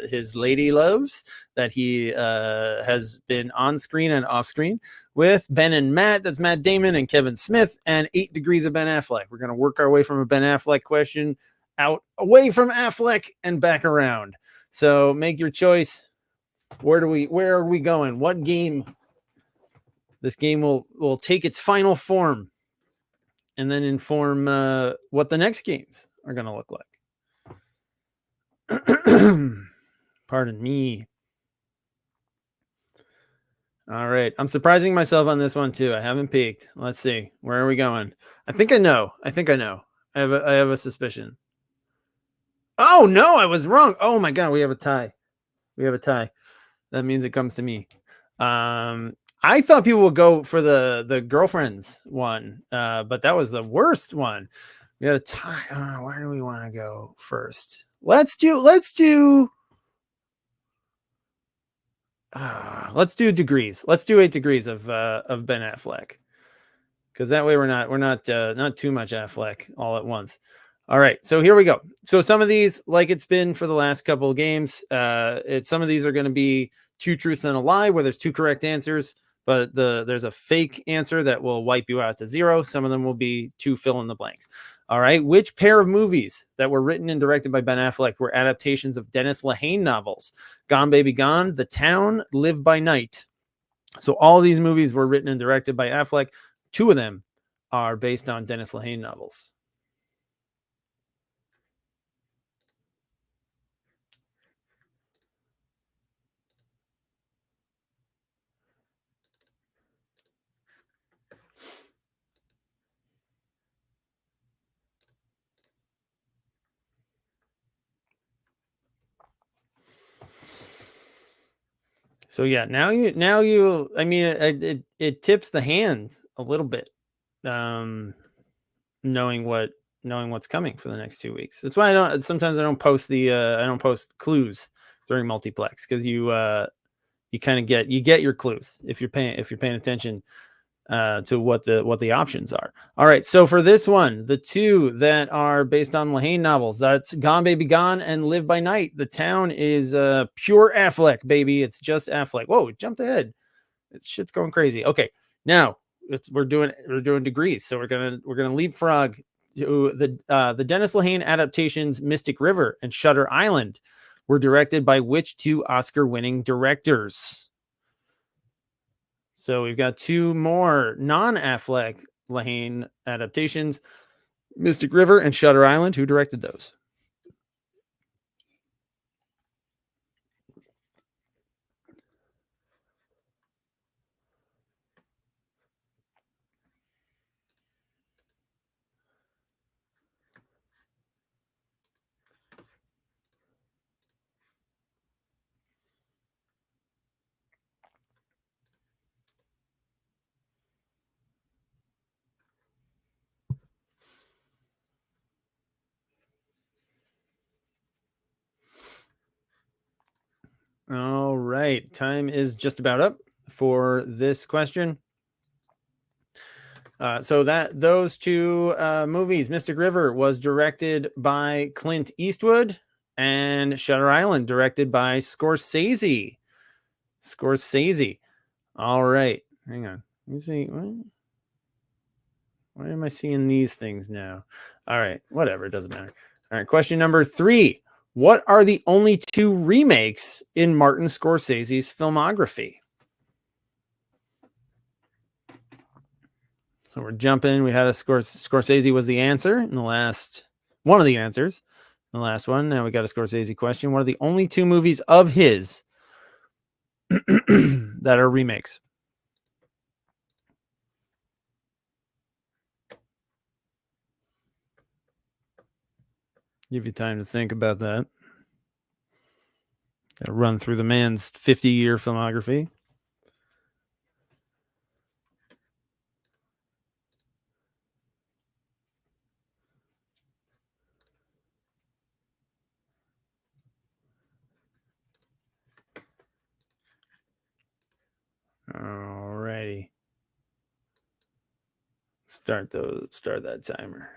his lady loves that he has been on screen and off screen with. Ben and Matt, that's Matt Damon and Kevin Smith, and 8 Degrees of Ben Affleck. We're going to work our way from a Ben Affleck question out away from Affleck and back around. So make your choice. Where are we going? What game? This game will take its final form and then inform what the next games are going to look like. Pardon me. All right. I'm surprising myself on this one too. I haven't peeked. Let's see. Where are we going? I think I know. I have a suspicion. Oh no, I was wrong. Oh my god, we have a tie. That means it comes to me. I thought people would go for the girlfriends one, but that was the worst one. We got a tie. Where do we want to go first? Let's do degrees. Let's do 8 degrees of Ben Affleck, because that way we're not too much Affleck all at once. All right, so here we go. So some of these, like it's been for the last couple of games, some of these are going to be 2 truths and a lie, where there's 2 correct answers, but there's a fake answer that will wipe you out to 0. Some of them will be 2 fill in the blanks. All right, which pair of movies that were written and directed by Ben Affleck were adaptations of Dennis Lehane novels? Gone Baby Gone, The Town, Live by Night. So all of these movies were written and directed by Affleck. 2 of them are based on Dennis Lehane novels. So yeah, now you I mean it tips the hand a little bit, knowing what's coming for the next 2 weeks. That's why I don't post clues during multiplex, because you kind of get your clues if you're paying attention to what the options are. All right, so for this one, the 2 that are based on Lehane novels, that's Gone Baby Gone and Live by Night. The Town is pure Affleck, baby. It's just Affleck. Whoa, it jumped ahead. Shit's going crazy. Okay, now we're doing degrees, so we're gonna leapfrog to the Dennis Lehane adaptations. Mystic River and Shutter Island were directed by which 2 Oscar-winning directors? So we've got 2 more non-Affleck Lehane adaptations, Mystic River and Shutter Island. Who directed those? All right, time is just about up for this question. So those 2 movies, Mystic River was directed by Clint Eastwood, and Shutter Island directed by Scorsese. All right, hang on. Let me see. Why am I seeing these things now? All right, whatever. It doesn't matter. All right, question number 3. What are the only 2 remakes in Martin Scorsese's filmography? So we're jumping. We had Scorsese was the answer in the last one of the answers. In the last one. Now we got a Scorsese question. What are the only 2 movies of his that are remakes? Give you time to think about that. Got to run through the man's 50-year filmography. All righty. Start that timer.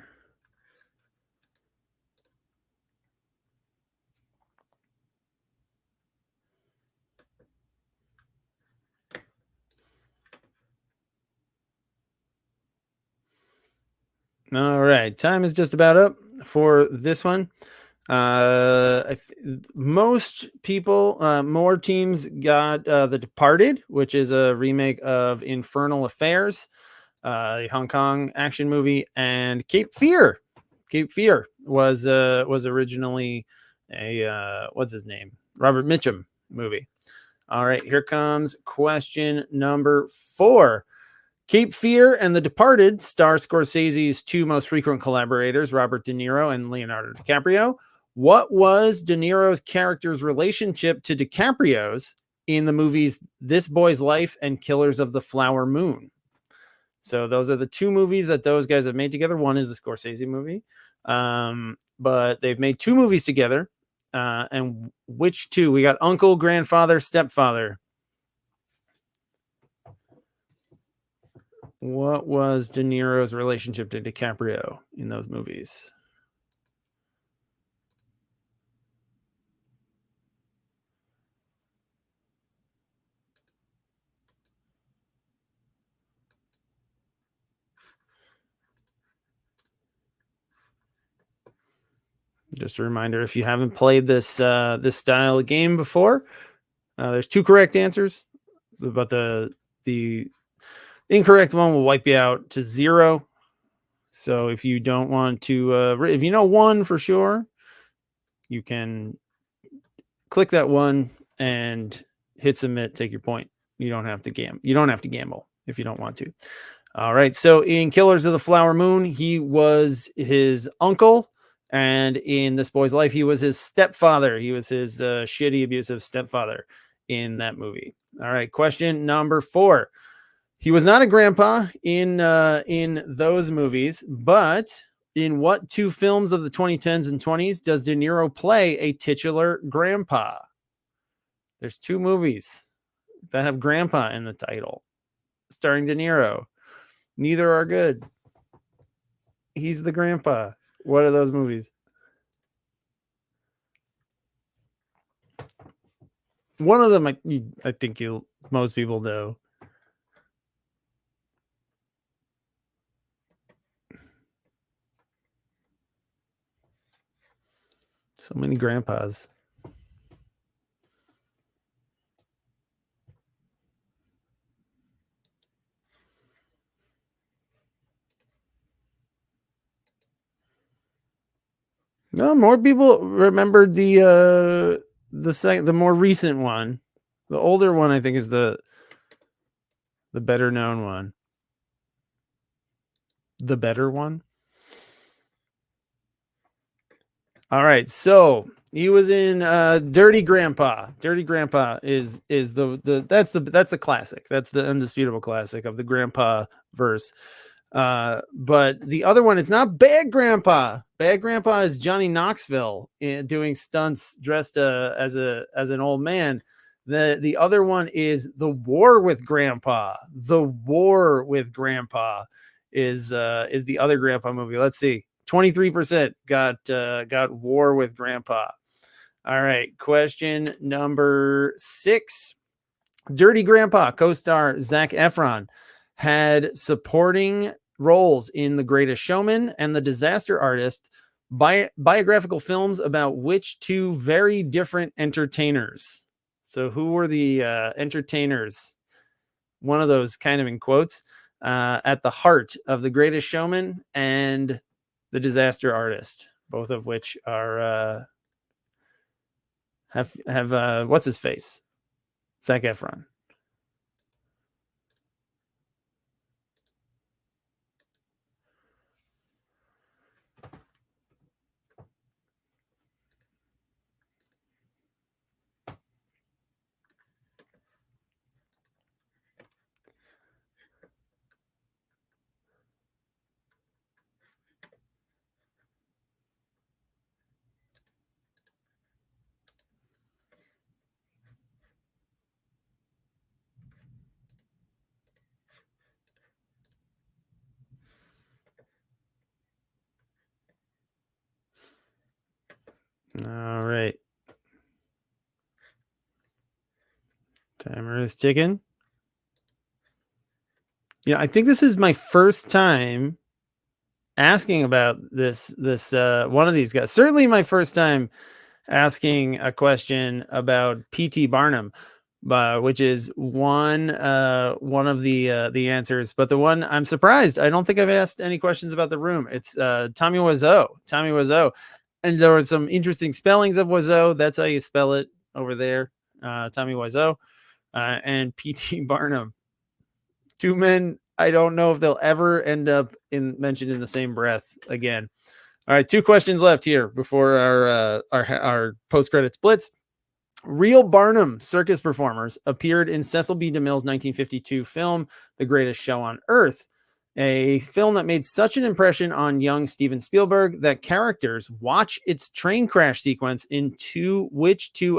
All right, time is just about up for this one. Most people, more teams got The Departed, which is a remake of Infernal Affairs, a Hong Kong action movie, and Cape Fear. Cape Fear was originally a what's his name? Robert Mitchum movie. All right, here comes question number 4. Cape Fear and The Departed star Scorsese's 2 most frequent collaborators, Robert De Niro and Leonardo DiCaprio. What was De Niro's character's relationship to DiCaprio's in the movies This Boy's Life and Killers of the Flower Moon? So those are the 2 movies that those guys have made together. One is a Scorsese movie, but they've made 2 movies together. And which 2? We got uncle, grandfather, stepfather. What was De Niro's relationship to DiCaprio in those movies? Just a reminder, if you haven't played this this style of game before, there's 2 correct answers, but the incorrect one will wipe you out to 0. So if you don't want to, if you know 1 for sure, you can click that 1 and hit submit. Take your point. You don't have to gamble. You don't have to gamble if you don't want to. All right. So in Killers of the Flower Moon, he was his uncle. And in This Boy's Life, he was his stepfather. He was his shitty, abusive stepfather in that movie. All right. Question number 4. He was not a grandpa in those movies, but in what 2 films of the 2010s and 20s does De Niro play a titular grandpa? There's 2 movies that have grandpa in the title, starring De Niro. Neither are good. He's the grandpa. What are those movies? One of them, I think most people know. So many grandpas. No, more people remembered the more recent one. The older one, I think, is the better known one. The better one. All right, so he was in Dirty Grandpa. Dirty Grandpa is that's the classic. That's the undisputable classic of the grandpa verse. But the other one, it's not Bad Grandpa. Bad Grandpa is Johnny Knoxville doing stunts dressed as an old man. The other one is The War with Grandpa. The War with Grandpa is the other grandpa movie. Let's see. 23% got War with Grandpa. All right, question number 6. Dirty Grandpa co-star Zac Efron had supporting roles in The Greatest Showman and The Disaster Artist, biographical films about which 2 very different entertainers. So who were the entertainers? One of those kind of in quotes at the heart of The Greatest Showman and The Disaster Artist, both of which are have what's his face? Zac Efron. All right. Timer is ticking. Yeah, I think this is my first time asking about this one of these guys. Certainly my first time asking a question about P.T. Barnum, which is one of the answers. But the one I'm surprised, I don't think I've asked any questions about The Room. It's Tommy Wiseau. Tommy Wiseau. And there were some interesting spellings of Wiseau. That's how you spell it. over there, Tommy Wiseau, and P.T. Barnum. Two men I don't know if they'll ever end up mentioned in the same breath again. All right, 2 questions left here before our post-credits blitz. Real Barnum circus performers appeared in Cecil B. DeMille's 1952 film, The Greatest Show on Earth, a film that made such an impression on young Steven Spielberg that characters watch its train crash sequence in two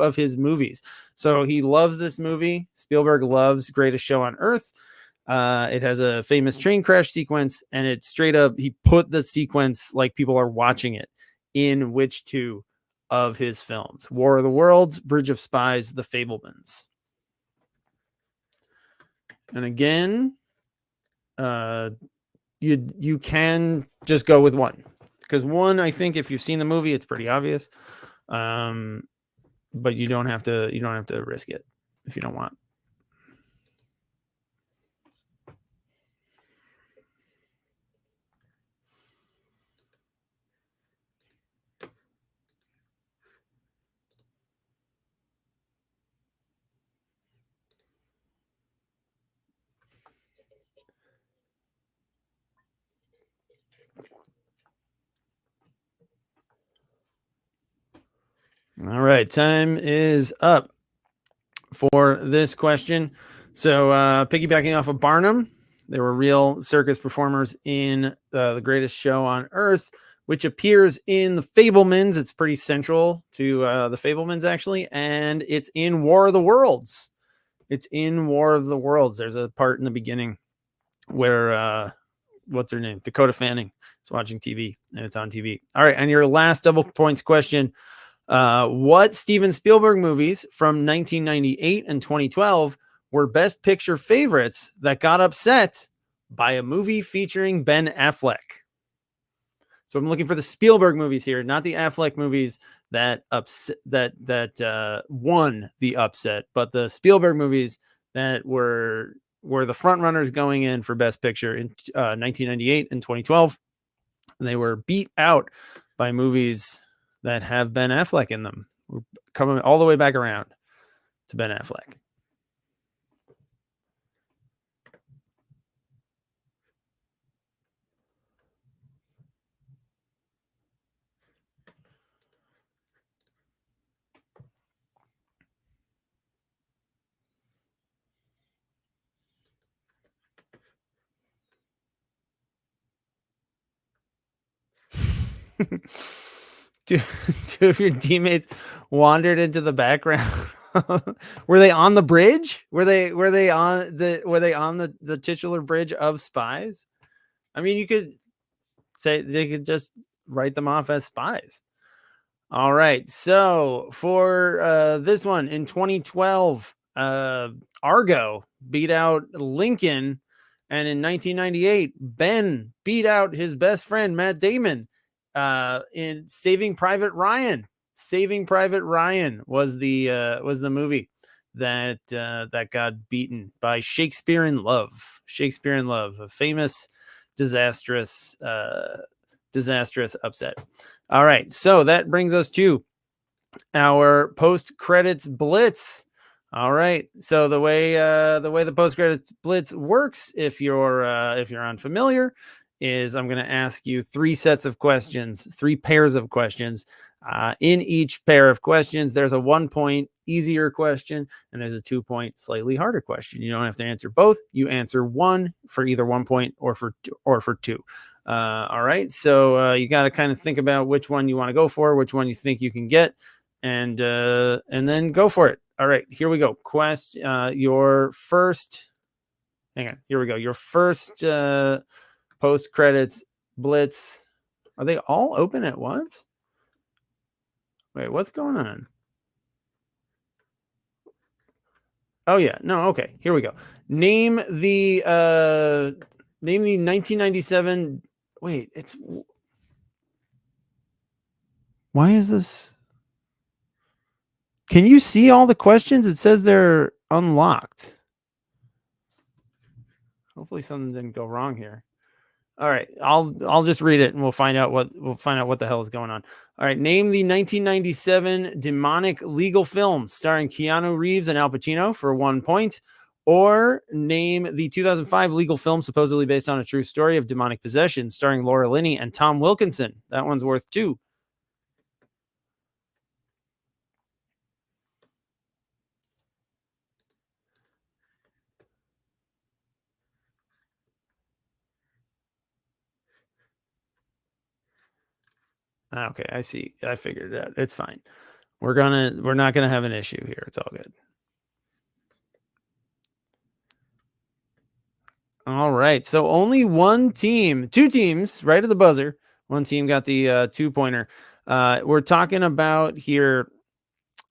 of his movies. So he loves this movie. Spielberg loves Greatest Show on Earth. It has a famous train crash sequence, and it's straight up, he put the sequence like people are watching it in which two of his films: War of the Worlds, Bridge of Spies, The Fabelmans. And again, you can just go with one, because one, I think if you've seen the movie, it's pretty obvious. But you don't have to risk it if you don't want. All right, time is up for this question. So piggybacking off of Barnum, there were real circus performers in The Greatest Show on Earth, which appears in The Fabelmans. It's pretty central to The Fabelmans, actually, and it's in War of the Worlds. There's a part in the beginning where what's her name? Dakota Fanning is watching TV, and it's on TV. All right, and your last double points question. What Steven Spielberg movies from 1998 and 2012 were Best Picture favorites that got upset by a movie featuring Ben Affleck? So I'm looking for the Spielberg movies here, not the Affleck movies that won the upset, but the Spielberg movies that were the front runners going in for Best Picture in 1998 and 2012. And they were beat out by movies that have Ben Affleck in them. We're coming all the way back around to Ben Affleck. Two of your teammates wandered into the background. Were they on the bridge? Were they on the titular bridge of Spies? I mean, you could say they could just write them off as spies. All right. So for this one in 2012, Argo beat out Lincoln, and in 1998, Ben beat out his best friend Matt Damon in Saving Private Ryan. Saving Private Ryan was the movie that got beaten by Shakespeare in Love. Shakespeare in Love, a famous disastrous upset. All right, so that brings us to our post-credits blitz. All right, so the way the post-credits blitz works, if you're unfamiliar, is I'm going to ask you 3 sets of questions, 3 pairs of questions. In each pair of questions, there's a 1-point easier question, and there's a 2-point slightly harder question. You don't have to answer both. You answer one for either 1 point or for 2. All right. So you got to kind of think about which one you want to go for, which one you think you can get, and then go for it. All right. Here we go. Your first. Hang on. Here we go. Your first post credits blitz. Are they all open at once? Wait, what's going on? Oh yeah, no, okay. Here we go. Name the 1997. Wait, why is this? Can you see all the questions? It says they're unlocked. Hopefully something didn't go wrong here. All right, I'll just read it and we'll find out what the hell is going on. All right, name the 1997 demonic legal film starring Keanu Reeves and Al Pacino for 1 point, or name the 2005 legal film supposedly based on a true story of demonic possession starring Laura Linney and Tom Wilkinson. That one's worth 2. Okay, I see. I figured it out. It's fine. We're not gonna have an issue here. It's all good. All right. So only two teams, right at the buzzer. One team got the 2-pointer. We're talking about here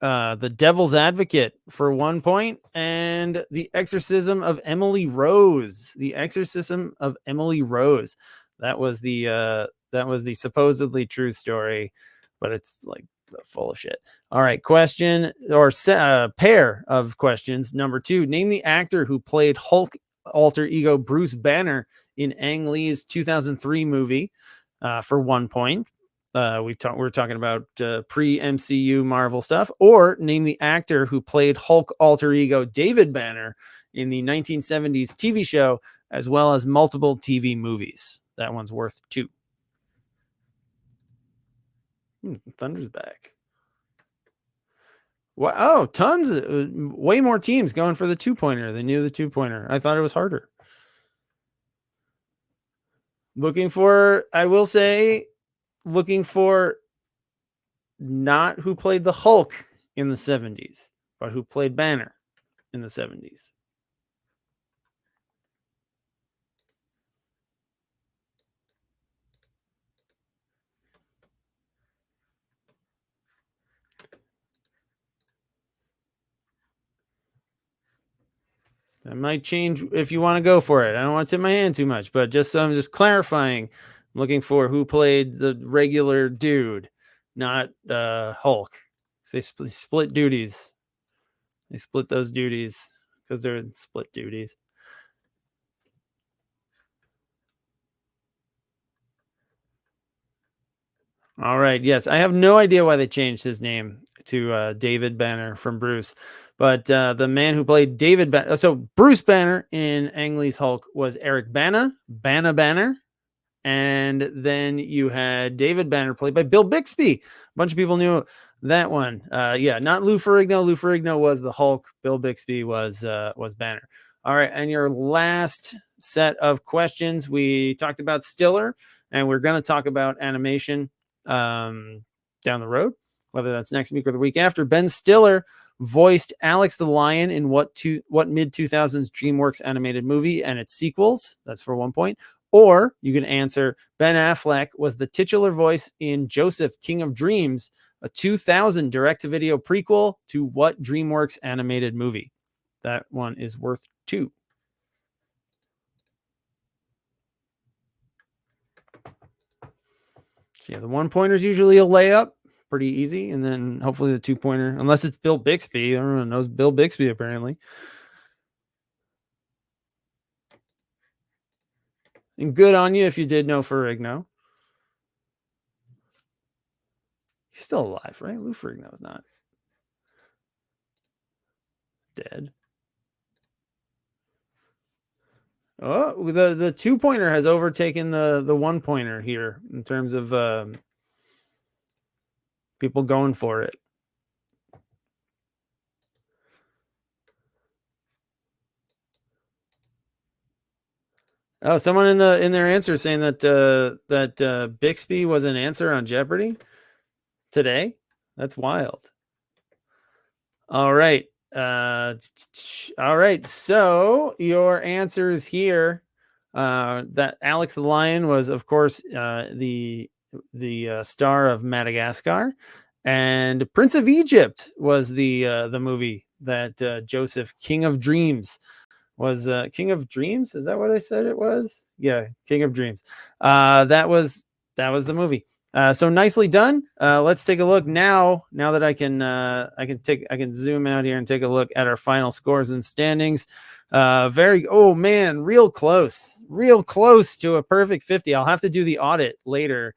the Devil's Advocate for 1 point and The Exorcism of Emily Rose. The Exorcism of Emily Rose. That was the supposedly true story, but it's like full of shit. All right, question or pair of questions. Number 2, name the actor who played Hulk alter ego Bruce Banner in Ang Lee's 2003 movie for 1 point. We're talking about pre-MCU Marvel stuff. Or name the actor who played Hulk alter ego David Banner in the 1970s TV show, as well as multiple TV movies. That one's worth 2. Thunder's back. Wow, oh, tons, way more teams going for the 2-pointer. They knew the 2-pointer. I thought it was harder. I will say, looking for not who played the Hulk in the 70s, but who played Banner in the 70s. That might change if you want to go for it. I don't want to tip my hand too much, but I'm just clarifying. I'm looking for who played the regular dude, not Hulk. They split duties. They split those duties because they're split duties. All right. Yes, I have no idea why they changed his name to David Banner from Bruce, but the man who played David Banner, so Bruce Banner in Ang Lee's Hulk was Eric Bana Banner, and then you had David Banner played by Bill Bixby. A bunch of people knew that one. Yeah, not Lou Ferrigno. Lou Ferrigno was the Hulk. Bill Bixby was Banner. All right, and your last set of questions, we talked about Stiller, and we're going to talk about animation down the road, whether that's next week or the week after. Ben Stiller voiced Alex the Lion in what mid-2000s DreamWorks animated movie and its sequels. That's for 1 point. Or you can answer, Ben Affleck was the titular voice in Joseph, King of Dreams, a 2000 direct-to-video prequel to what DreamWorks animated movie? That one is worth 2. So yeah, the 1-pointer is usually a layup, pretty easy, and then hopefully the 2-pointer, unless it's Bill Bixby. Everyone knows Bill Bixby apparently. And good on you if you did know Ferrigno. He's still alive, right? Lou Ferrigno is not dead. Oh, the 2-pointer has overtaken the 1-pointer here in terms of people going for it. Oh, someone in their answer saying that Bixby was an answer on Jeopardy today. That's wild. All right. All right. So your answers here, that Alex the Lion was, of course, the star of Madagascar, and Prince of Egypt was the movie that Joseph, King of Dreams, was. King of Dreams, is that what I said it was? Yeah, King of Dreams. That was the movie. So nicely done. Let's take a look now that I can zoom out here and take a look at our final scores and standings. Oh man, real close to a perfect 50. I'll have to do the audit later.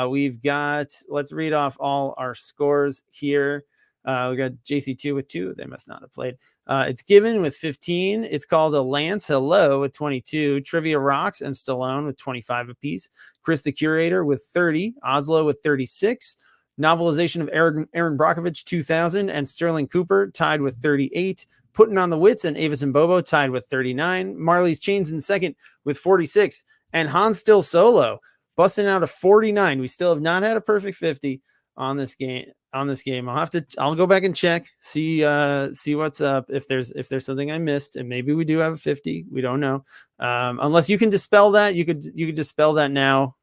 We've got, let's read off all our scores here. We got JC2 with 2. They must not have played. It's Given with 15. It's called a Lance Hello with 22. Trivia Rocks and Stallone with 25 apiece. Chris the Curator with 30. Oslo with 36. Novelization of Aaron Brockovich 2000 and Sterling Cooper tied with 38. Putting on the Wits and Avis and Bobo tied with 39. Marley's Chains in second with 46. And Hans still solo, busting out a 49. We still have not had a perfect 50 on this game. I'll go back and check, see what's up. If there's something I missed, and maybe we do have a 50. We don't know. Unless you can dispel that, you could dispel that now,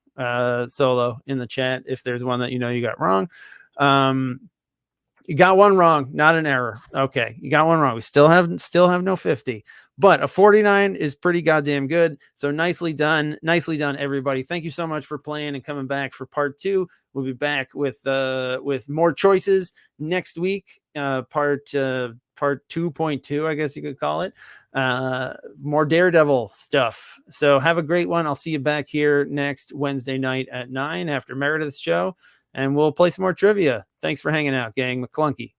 solo in the chat if there's one that you got wrong. You got one wrong, not an error. Okay, you got one wrong. We still have no 50, but a 49 is pretty goddamn good. So nicely done, everybody. Thank you so much for playing and coming back for part 2. We'll be back with more choices next week. Part 2.2, I guess you could call it. More Daredevil stuff. So have a great one. I'll see you back here next Wednesday night at 9 after Meredith's show. And we'll play some more trivia. Thanks for hanging out, gang. McClunky.